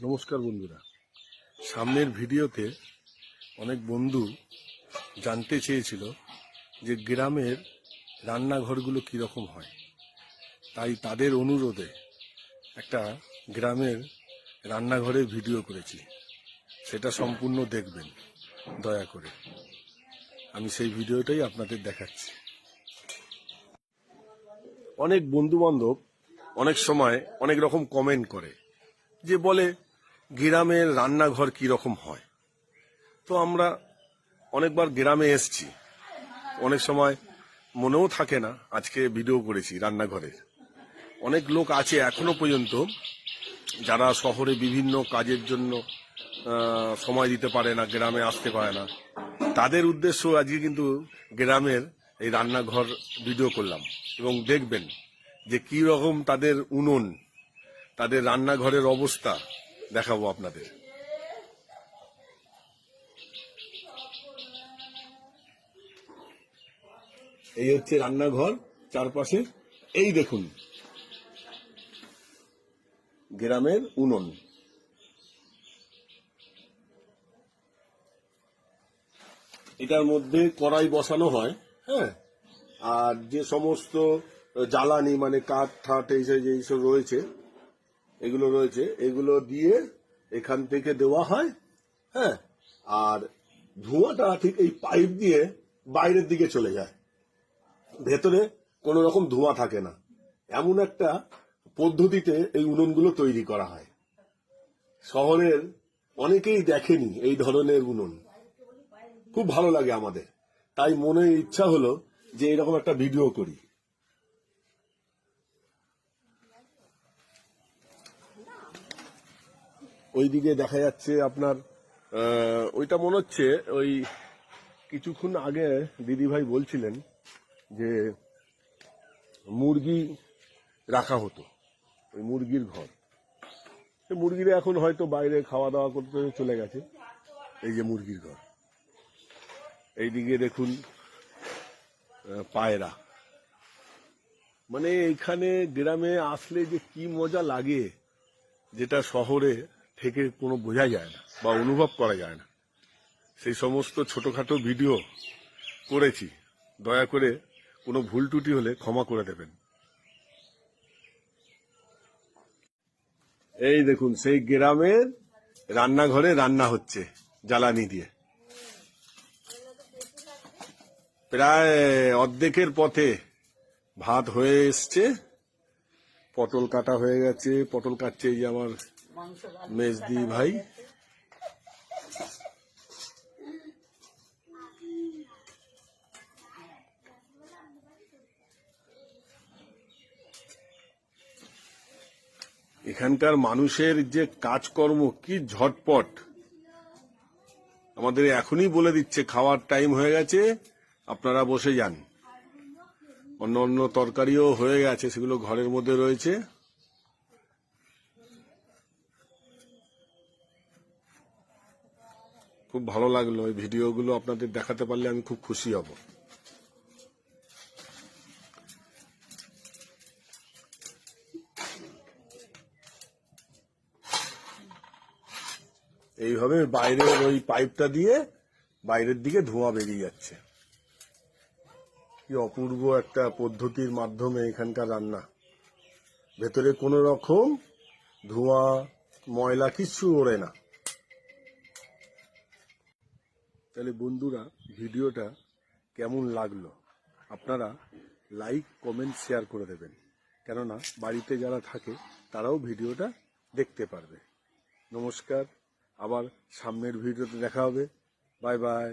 নমস্কার বন্ধুরা, সামনের ভিডিওতে অনেক বন্ধু জানতে চেয়েছিল যে গ্রামের রান্নাঘরগুলো কীরকম হয়। তাই তাদের অনুরোধে একটা গ্রামের রান্নাঘরের ভিডিও করেছি, সেটা সম্পূর্ণ দেখবেন দয়া করে। আমি সেই ভিডিওটাই আপনাদের দেখাচ্ছি। অনেক বন্ধু বান্ধব অনেক সময় অনেক রকম কমেন্ট করে, যে বলে গ্রামের রান্নাঘর কি রকম হয়। তো আমরা অনেকবার গ্রামে এসছি, অনেক সময় মনেও থাকে না আজকে ভিডিও করেছি রান্নাঘরের। অনেক লোক আছে এখনো পর্যন্ত যারা শহরে বিভিন্ন কাজের জন্য সময় দিতে পারে না, গ্রামে আসতে পারে না। তাদের উদ্দেশ্য আজকে কিন্তু গ্রামের এই রান্নাঘর ভিডিও করলাম, এবং দেখবেন যে কি রকম তাদের উনুন, তাদের রান্নাঘরের অবস্থা দেখাবো আপনাদের। এই হচ্ছে রান্নাঘর, চারপাশে এই দেখুন গ্রামের উনুন। এটার মধ্যে কড়াই বসানো হয়, হ্যাঁ, আর যে সমস্ত জ্বালানি মানে কাঠ ঠাট এইসব রয়েছে, এগুলো দিয়ে এখান থেকে দেওয়া হয়, হ্যাঁ। আর ধোঁয়াটা ঠিক এই পাইপ দিয়ে বাইরের দিকে চলে যায়, ভেতরে কোনো রকম ধোঁয়া থাকে না। এমন একটা পদ্ধতিতে এই উনুনগুলো তৈরি করা হয়। শহরের অনেকেই দেখেনি এই ধরনের উনুন, খুব ভালো লাগে আমাদের। তাই মনে ইচ্ছা হলো যে এরকম একটা ভিডিও করি। ওইদিকে দেখা যাচ্ছে আপনার ওইটা মনে হচ্ছে ওই কিছুক্ষণ আগে দিদিভাই বলছিলেন যে মুরগি রাখা হতো, ওই মুরগির ঘর। মুরগিরা এখন হয়তো বাইরে খাওয়া দাওয়া করতে চলে গেছে। এই যে মুরগির ঘর, এইদিকে দেখুন পায়রা। মানে এইখানে গ্রামে আসলে যে কি মজা লাগে, যেটা শহরে থেকে কোনো বোঝা যায় না বা অনুভব করা যায় না। সেই সমস্ত ছোটখাটো ভিডিও করেছি, দয়া করে কোনো ভুল ত্রুটি হলে ক্ষমা করে দেবেন। এই দেখুন সেই গ্রামের রান্নাঘরে রান্না হচ্ছে জ্বালানি দিয়ে। প্রায় অর্ধেকের পথে ভাত হয়ে এসছে, পটল কাটা হয়ে গেছে, পটল কাটছে এই যে আমার মেজদি ভাই। এখানকার মানুষের যে কাজকর্ম কি ঝটপট, আমাদের এখনই বলে দিচ্ছে খাওয়ার টাইম হয়ে গেছে, আপনারা বসে যান। অন্য অন্য তরকারিও হয়ে গেছে, সেগুলো ঘরের মধ্যে রয়েছে। খুব ভালো লাগলো এই ভিডিওগুলো আপনাদের দেখাতে পারলে আমি খুব খুশি হব। এইভাবে বাইরের ওই পাইপটা দিয়ে বাইরের দিকে ধোঁয়া বেরিয়ে যাচ্ছে। কি অপূর্ব একটা পদ্ধতির মাধ্যমে এখানকার রান্না, ভেতরে কোনো রকম ধোঁয়া ময়লা কিচ্ছু ওড়ে না। তাহলে বন্ধুরা, ভিডিওটা কেমন লাগলো আপনারা লাইক কমেন্ট শেয়ার করে দেবেন, কেননা বাড়িতে যারা থাকে তারাও ভিডিওটা দেখতে পারবে। নমস্কার, আবার সামনের ভিডিওতে দেখা হবে। Bye bye.